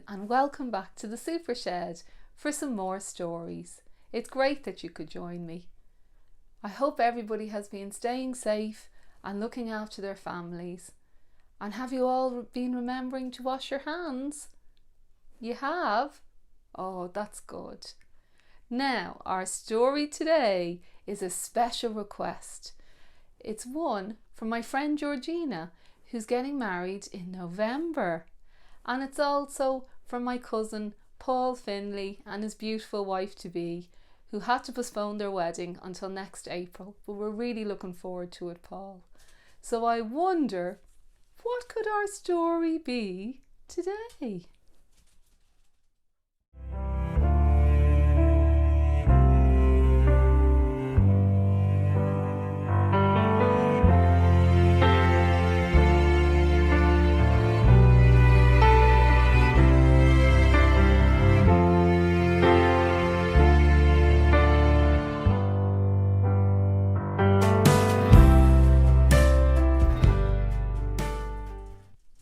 and welcome back to the Super Shed for some more stories. It's great that you could join me. I hope everybody has been staying safe and looking after their families. And have you all been remembering to wash your hands? You have? Oh, that's good. Now, our story today is a special request. It's one from my friend Georgina, who's getting married in November. And it's also from my cousin Paul Finlay and his beautiful wife-to-be, who had to postpone their wedding until next April. But we're really looking forward to it, Paul. So I wonder, what could our story be today?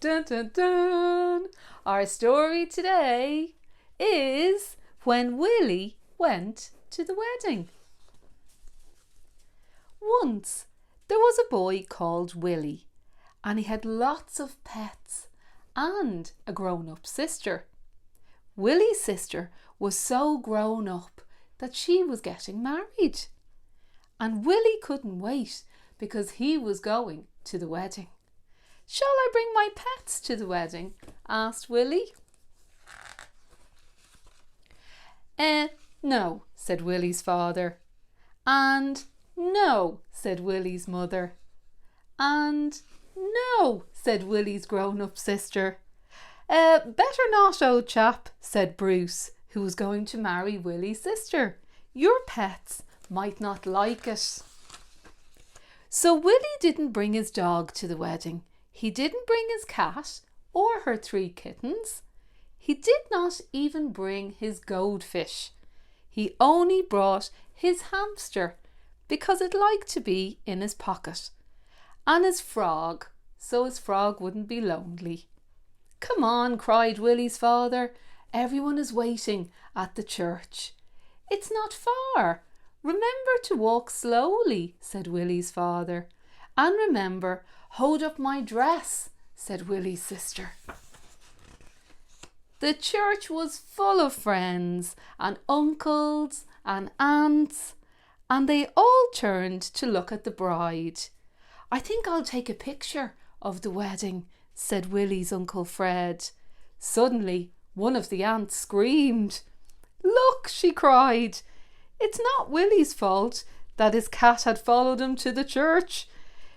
Dun, dun, dun. Our story today is when Willy went to the wedding. Once there was a boy called Willy, and he had lots of pets and a grown-up sister. Willy's sister was so grown up that she was getting married, and Willy couldn't wait because he was going to the wedding. "Shall I bring my pets to the wedding?" asked Willy. No, said Willy's father. And no, said Willy's mother. And no, said Willy's grown-up sister. Better not, old chap, said Bruce, who was going to marry Willy's sister. Your pets might not like it. So Willy didn't bring his dog to the wedding. He didn't bring his cat or her 3 kittens. He did not even bring his goldfish. He only brought his hamster because it liked to be in his pocket, and his frog, so his frog wouldn't be lonely. "Come on," cried Willy's father. "Everyone is waiting at the church." "It's not far. Remember to walk slowly," said Willy's father. "And remember, hold up my dress," said Willy's sister. The church was full of friends and uncles and aunts, and they all turned to look at the bride. "I think I'll take a picture of the wedding," said Willy's Uncle Fred. Suddenly, one of the aunts screamed. "Look," she cried, "it's not Willy's fault that his cat had followed him to the church.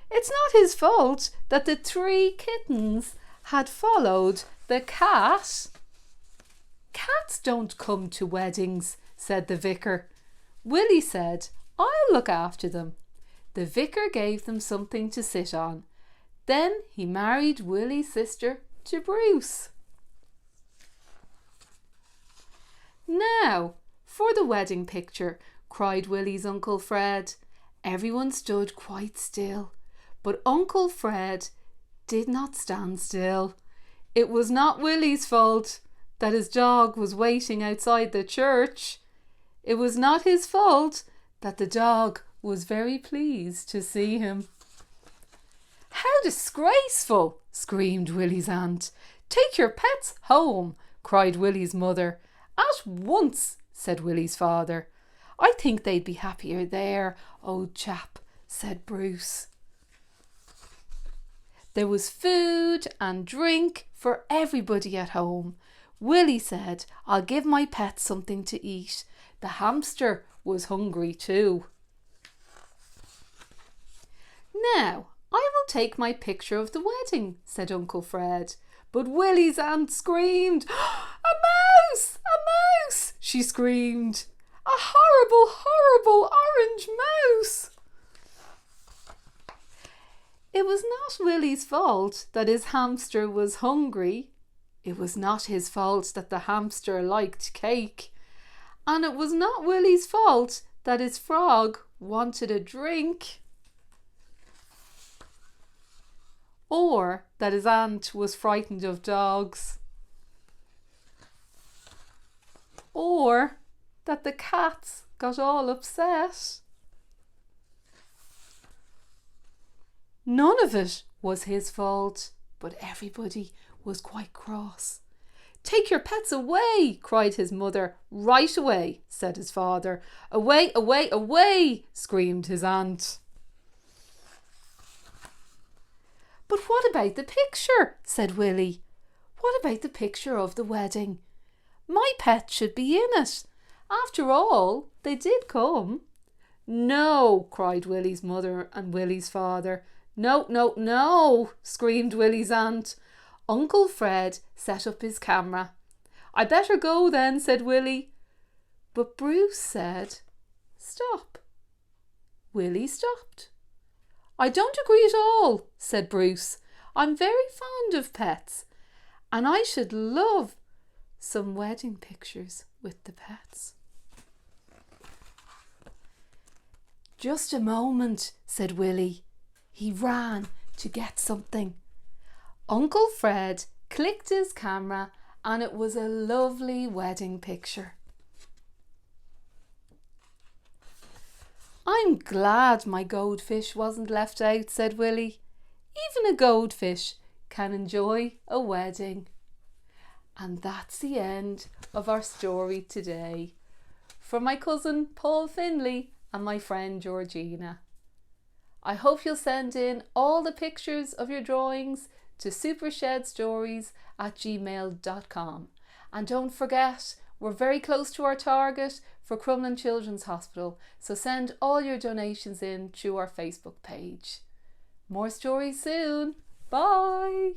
It's not his fault that the 3 kittens had followed the cat." "Cats don't come to weddings," said the vicar. Willy said, "I'll look after them." The vicar gave them something to sit on. Then he married Willy's sister to Bruce. "Now for the wedding picture," cried Willy's Uncle Fred. Everyone stood quite still. But Uncle Fred did not stand still. It was not Willy's fault that his dog was waiting outside the church. It was not his fault that the dog was very pleased to see him. "How disgraceful!" screamed Willy's aunt. "Take your pets home," cried Willy's mother. "At once," said Willy's father. "I think they'd be happier there, old chap," said Bruce. There was food and drink for everybody at home. Willy said, "I'll give my pets something to eat." The hamster was hungry too. "Now, I will take my picture of the wedding," said Uncle Fred. But Willy's aunt screamed. "A mouse! A mouse!" she screamed. "A horrible, horrible orange mouse!" It was not Willy's fault that his hamster was hungry. It was not his fault that the hamster liked cake. And it was not Willy's fault that his frog wanted a drink. Or that his aunt was frightened of dogs. or that the cats got all upset. None of it was his fault, but everybody was quite cross. "Take your pets away," cried his mother. "Right away," said his father. "Away, away, away," screamed his aunt. "But what about the picture?" said Willy. "What about the picture of the wedding? My pet should be in it. After all, they did come." "No," cried Willy's mother and Willy's father. "No, no, no," screamed Willy's aunt. Uncle Fred set up his camera. "I better go then," said Willy. But Bruce said, "Stop." Willy stopped. "I don't agree at all," said Bruce. "I'm very fond of pets, and I should love some wedding pictures with the pets." "Just a moment," said Willy. He ran to get something. Uncle Fred clicked his camera and it was a lovely wedding picture. "I'm glad my goldfish wasn't left out," said Willy. "Even a goldfish can enjoy a wedding." And that's the end of our story today. From my cousin Paul Finley and my friend Georgina. I hope you'll send in all the pictures of your drawings to supershedstories@gmail.com. And don't forget, we're very close to our target for Crumlin Children's Hospital, so send all your donations in through our Facebook page. More stories soon. Bye!